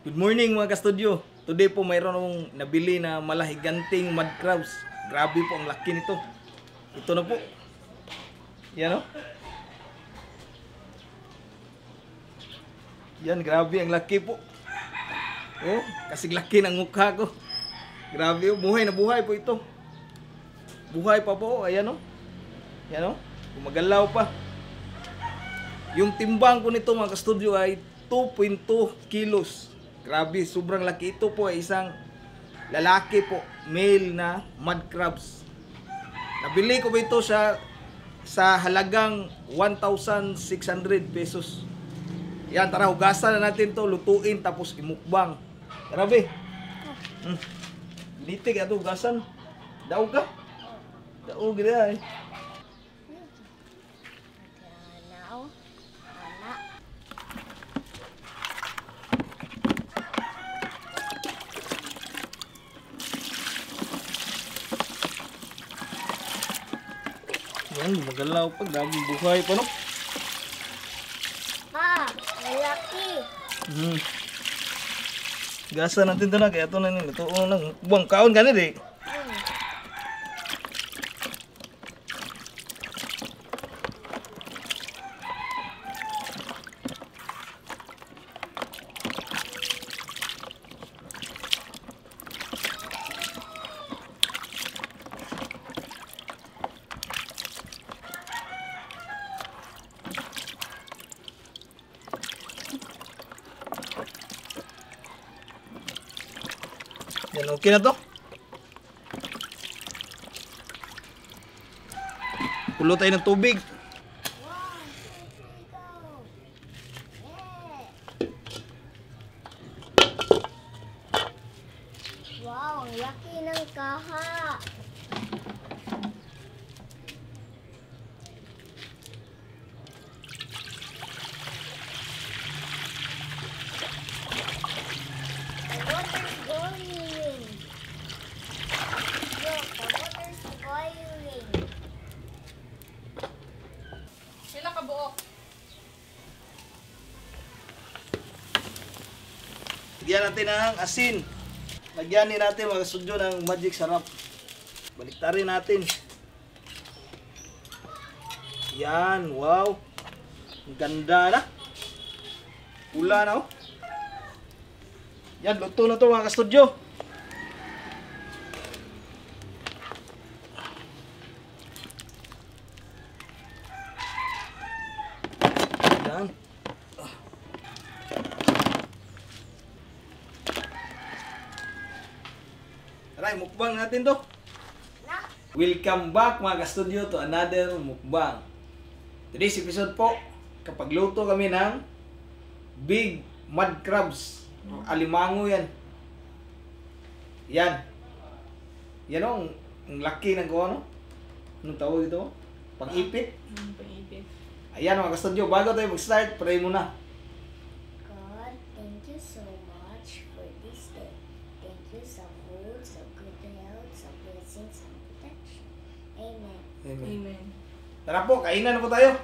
Good morning mga ka-studio. Today po mayroon akong nabili na malahiganting mud crabs. Grabe po ang laki nito. Ito na po. Yan o. Yan, grabe ang laki po. Oh, kasing laki ng mukha ko. Grabe oh, buhay na buhay po ito. Buhay pa po, ayan o. Yan o, gumagalaw pa. Yung timbang ko nito mga ka-studio ay 2.2 kilos. Grabe, sobrang laki. Ito po ay isang lalaki po, male na mud crabs. Nabili ko po ito sa halagang 1,600 pesos. Yan, tara, hugasan na natin to, lutuin, tapos imukbang. Grabe. Litig ato, hugasan. Daog ka? Daog gila eh. Yan, magalaw pa, grabe buhay pa no. Pa, malaki. Gasa natin ito na, kaya ito na nila. Ito lang, buwang kaon ka na di. Yan, okay na to. Pulo tayo ng tubig. Wow, ang laki ng kaha. The water's boiling. Look, the water's boiling. Sila ka buok. Lagyan natin ng asin. Lagyanin natin mga sudyo ng magic sarap. Baliktarin natin. Yan, wow. Ang ganda na. Pula na oh. Yan, luto na to mga kastudyo. Yan. Aray, mukbang natin to. Welcome back mga ka-studio to another mukbang. Today's episode po, kapag luto kami ng big mud crabs. Alimango yan. Yan. Yan o, ang laki ng kung ano. Anong tawag ito? Pang-ipit. Pang-ipit. Ayan mga ka-studio, bago tayo mag-start, pray muna. God, thank you so much for this day. Thank you sa food, sa good health, sa blessings, and protection. Amen. Amen. Amen. Tara po, kainan na po tayo.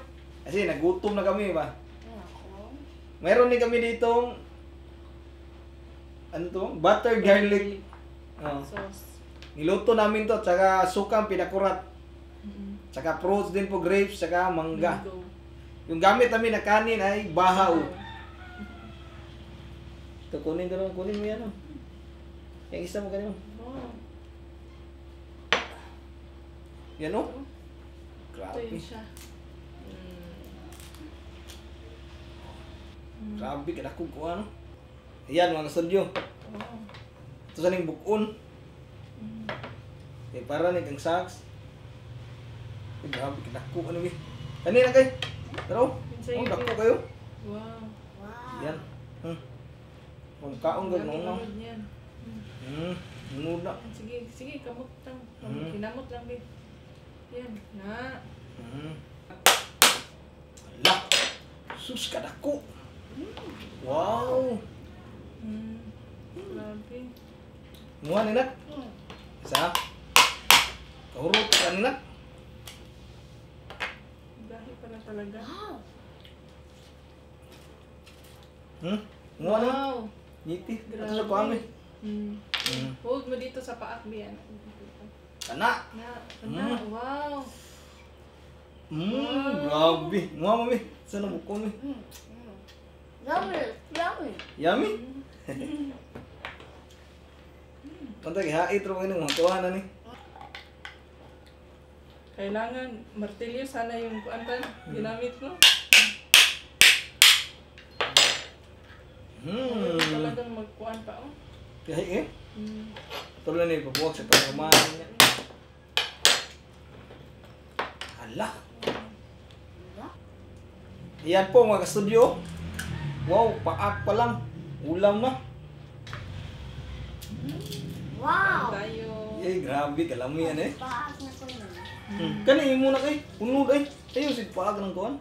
Kasi nagutom na kami ba? Ako. Meron din kami ditong ano to? Butter garlic. Sauce. Niluto namin to, tsaka sukang pinakurat. Tsaka fruits din po, grapes, tsaka mangga. Mango. Yung gamit namin na kanin ay bahaw. Ito, kunin ko naman, kunin mo yan. Oh. Yung isa mo kanino. Oh. Yan o. Ito Grabe. yun siya. Grabe, kadakog ko ano. Ayan mga studio. Oh. Ito sa ning bukon. Eh, para ni kang saks. Eh, grabe, kadakog ano eh. Kanina kay. Taro. Oh, dako kayo. Wow. Wow. Yan. Kung kaong Laki gano'n. kamot niyan. Nuda. Sige, sige, kamot lang. Mm. Kinamot lang din. Yan. Na. Ala. Sus, kadako. Wow. Grabe. Muha nila. Isa. Kahurot ka nila. Gahi pala talaga. Wow. Muha nila. Wow. Ngiti. Ito Grabe. sa kuami. Hmm. Hold mo dito sa paak, Bian. Kana. Na, wow. Grabe. Nga mami. Sana buko mi. Yummy, yummy. Yummy. Pantay hait ro ini mga tuwa na ni. Kailangan martilyo sana yung kuantan ginamit mo. Talagang magkuan pa oh. Kahit eh. Tuloy ni pabuwag sa pangamahan niya. Hala. Yan po mga ka-studio. Wow, paak pa lang. Ulam na. Wow. Tayo. Eh, grabe. Kalami yan eh. Paak na ko yun. Kani muna kay. Unod ay. Ayun, si paak ng kuhan.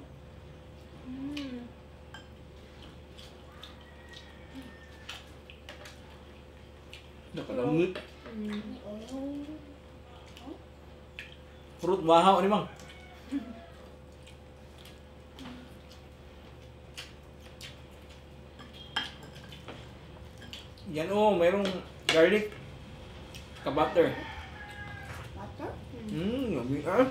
Nakalamit. Fruit bahaw ni mang. Yan oh, mayroong garlic. Ka-butter. Butter? Yummy ah.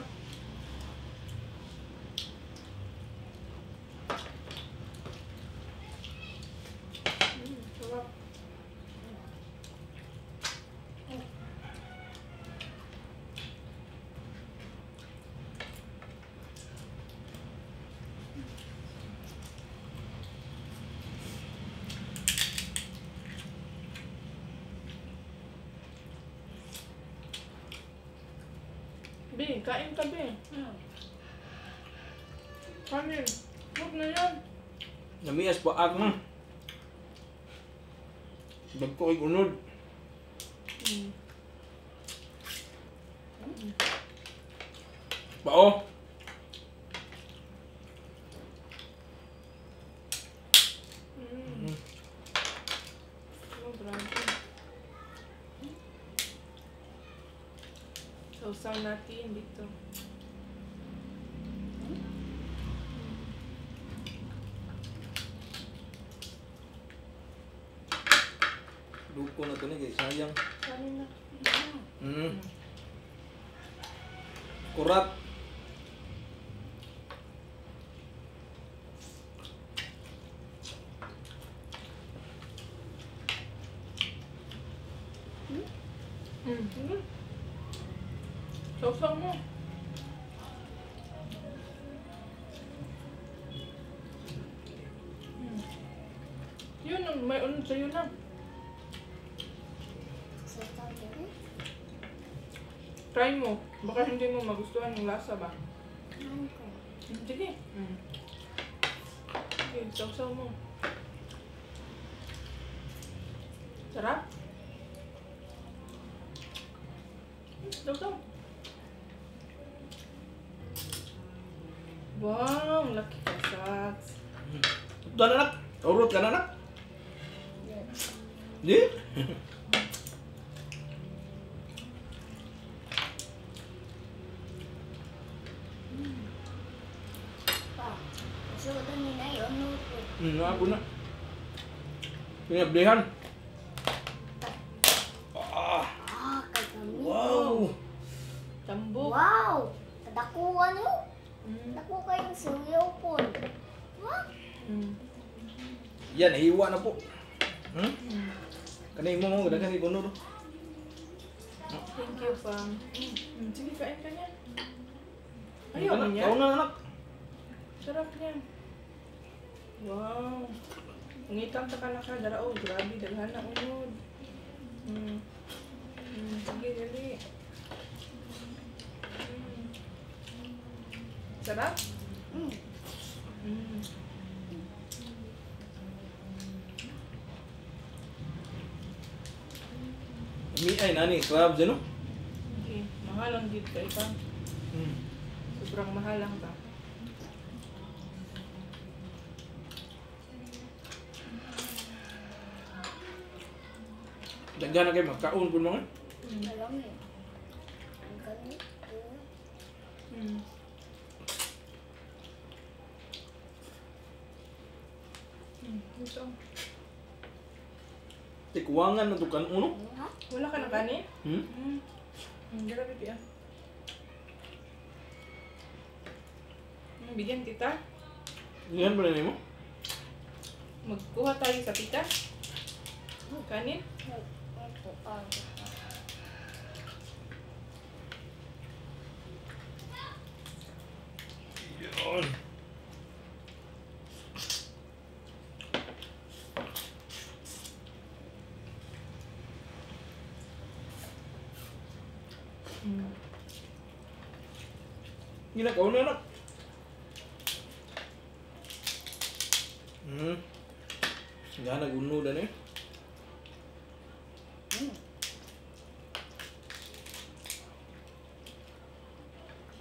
Sarap. Bi, kain ka, Bi. Kanin. Huwag na yan. Namias paak man. Dagko ay unod. Bao. Oh, grabe. Sausaw natin dito. Duko na to ni guys, sayang. Kanin na. Kurat. Sausaw mo. Yun, may unod sa'yo na. So, strawberry? Try mo. Baka hindi mo magustuhan yung lasa ba? Ano ko? Sige. Sige, sausaw mo. Sarap? Sausaw. Wow, laki ka, Saks. Ito na nak. Urut ka na nak. Yes. Di? Pa. So, ito nila yun. Ako na. Pinablihan. Ah, Ah, kagami. wow. Tambok. Wow! Kadakuan mo. Mm. Dako kayong suyaw po. What? Yan, hiwa na po. Kanay mo ganda kasi gunod. Thank you, Pam. Sige, kain ka niya. Ayaw mo niya. Ayaw na anak. Sarap niya. Wow. Ngitang ta ka na ka. Dara, oh, grabe. Daghan na unod. Sige, dali. Sarap? Mi ay nani, crabs ano? Okay. Mahal ang dito kay Pam. Sobrang mahal lang ba? Daghan na kayo magkaon po mga. Alam eh. Ang ganito. Ito. Tikuangan na tukan uno. Ha? Wala ka ng kanin? Hmm? Grabe piya. Bigyan kita. Yan ba na mo? Magkuha tayo sa pita. Kanin. Ito, Yun. Ginagawa na anak. Nga nagunodan eh.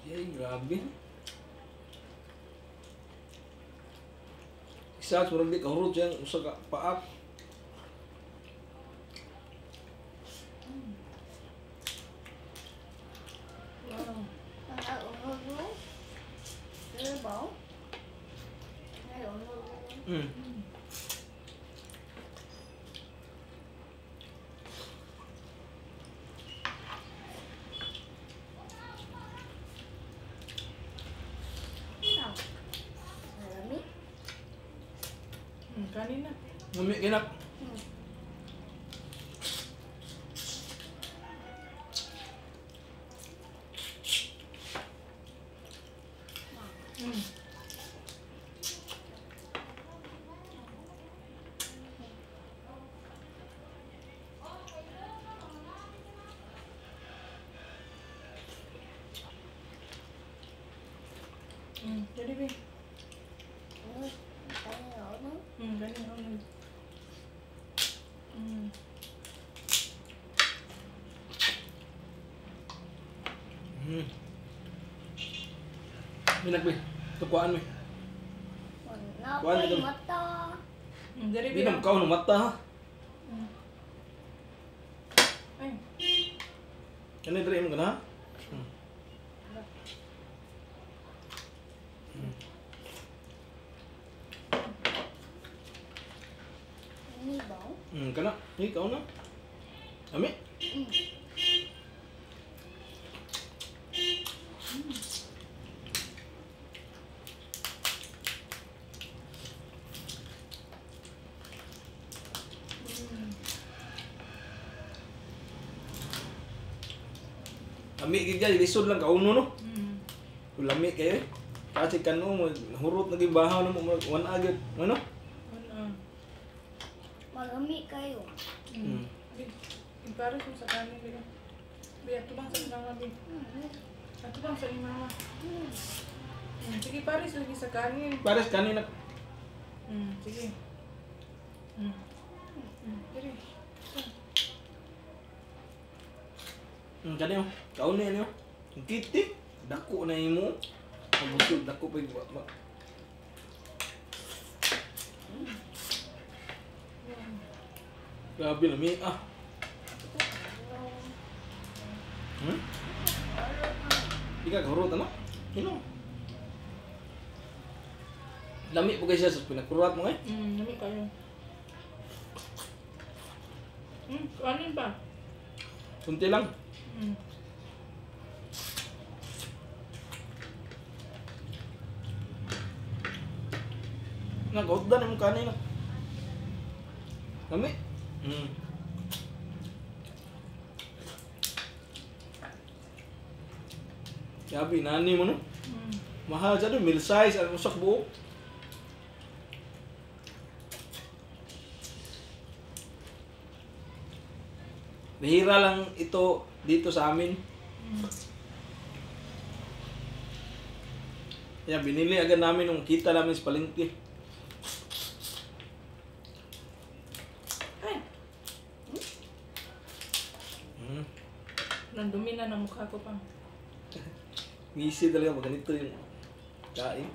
Yay, grabe. Isa, surang di kahurot yan. Usa ka paak. Wow. Hmm. Kanin na. Ngumi kinak. Jadi be. Kanin ako. Kanin ako. Minak be. Tukuan me. Wala ko mata. Jadi be. Di na kau ng mata ha. Ay. Ano yung try mo ka na? Ini bau. Kana. Ikaw na. Ami. Ami gigya lisod lang kauno no. Lami kayo. Kasi kanu mo hurot naging bahaw na mo one agad. Ano? Malami kayo. Ipares mo sa kanin be. Be, ato bang sa mama be. Ato bang sa mama. Sige, pares lagi sa kanin. Pares kanina. Sige. Diri. Kanina. Kaon na yan yun. Ang kiti. Dako na imo. Ang busog. Dako pa yung ba. Grabe na mi. Di ka kahurot ano? Sino? Lami po kayo siya sa pinagkurat mo eh. Lami kayo. Kanin pa. Kunti lang. Nag-outdan yung kanina. Lami. Grabe, nani mo no? Mahal siya doon, meal size, ang usak buo. Bihira lang ito dito sa amin. Kaya binili agad namin nung kita namin sa palengke. Ay! Nandumi na ng mukha ko pa. Ngisi talaga pag ganito yung kain.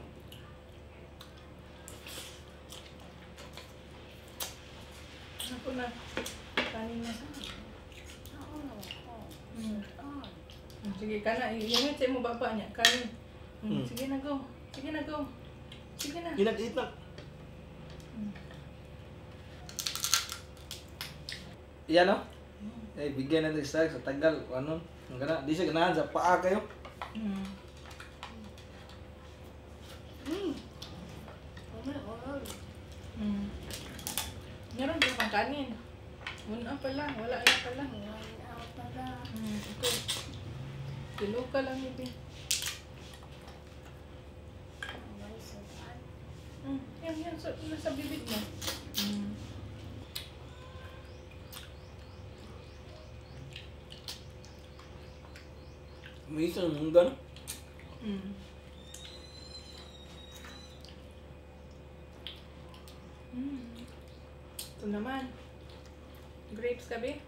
Ako na. Kanin na. Sige ka na. Yung sa mo baba niya. Kanin. Sige na go. Sige na go. Sige na. Inag-eat na. Yan no? Eh, bigyan natin sa tagal. Ano? Ang gana. Di siya ganahan sa paa kayo. Mm. Mm. Meron din pang kanin. Wala pala. Wala yan pala. Ito. Kilo ka lang ito. Yan. Nasa bibig mo. May isang munggan. Ito naman. Grapes ka, be?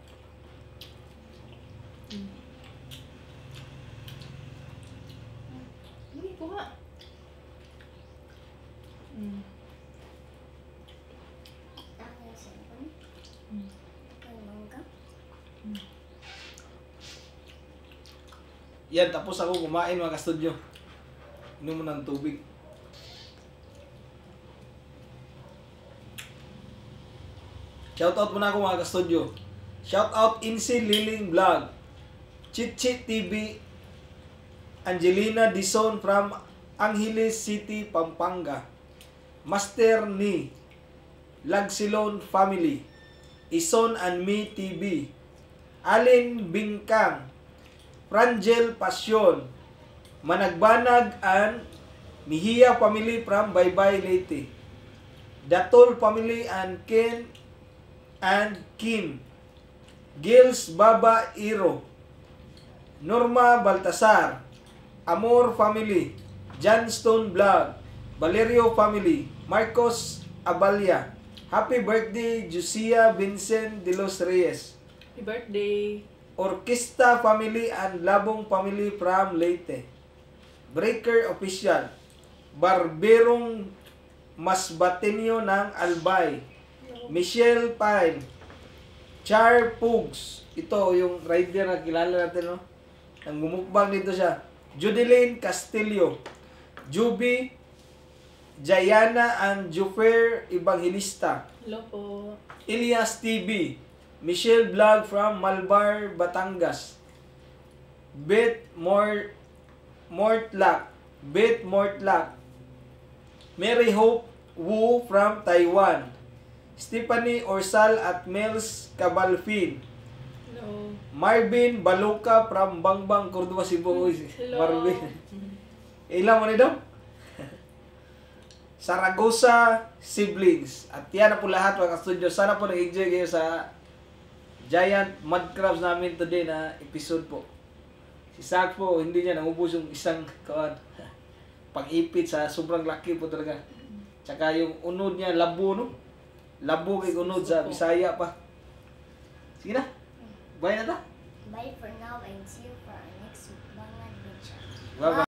Hindi, kuha. Yan, tapos ako kumain mga kastudyo. Inom mo ng tubig. Shoutout muna ako mga kastudyo. Shoutout Insi Liling Vlog, Chichi TV, Angelina Dizon from Angeles City, Pampanga, Master ni Lagsilon Family, Ison and Me TV, Alin Bingkang, Frangel Pasyon, Managbanag and Mihia family from Baybay Leyte, Datol family and Ken and Kim, Gils Baba Iro, Norma Baltasar, Amor family, Johnston Vlog, Valerio family, Marcos Abalya. Happy birthday Jusia Vincent de los Reyes. Happy birthday. Orkesta family and Labong family from Leyte. Breaker official. Barberong Masbatenyo ng Albay. Michelle Pine. Char Pugs. Ito yung rider na kilala natin, no? Ang gumukbang dito siya. Judeline Castillo. Juby Jayana and Jufer Evangelista. Hello po. Elias TV. Michelle Vlog from Malbar, Batangas. Beth Mortlak. Mary Hope Wu from Taiwan. Stephanie Orsal at Mels Cabalfin. Hello. Marvin Baluka from Bangbang, Cordova, Cebu. Hello. Marvin. Ilan mo na daw? Saragosa Siblings. At yan na po lahat mga studio. Sana po nag-enjoy kayo sa giant mud crabs namin today na episode po. Si Zach po, hindi niya naubos yung isang pag-ipit sa sobrang laki po talaga. Tsaka yung unod niya, labo, no? Labo kay unod sa Bisaya pa. Sige na. Bye na ta. Bye for now and see you for our next mga adventure. Bye-bye.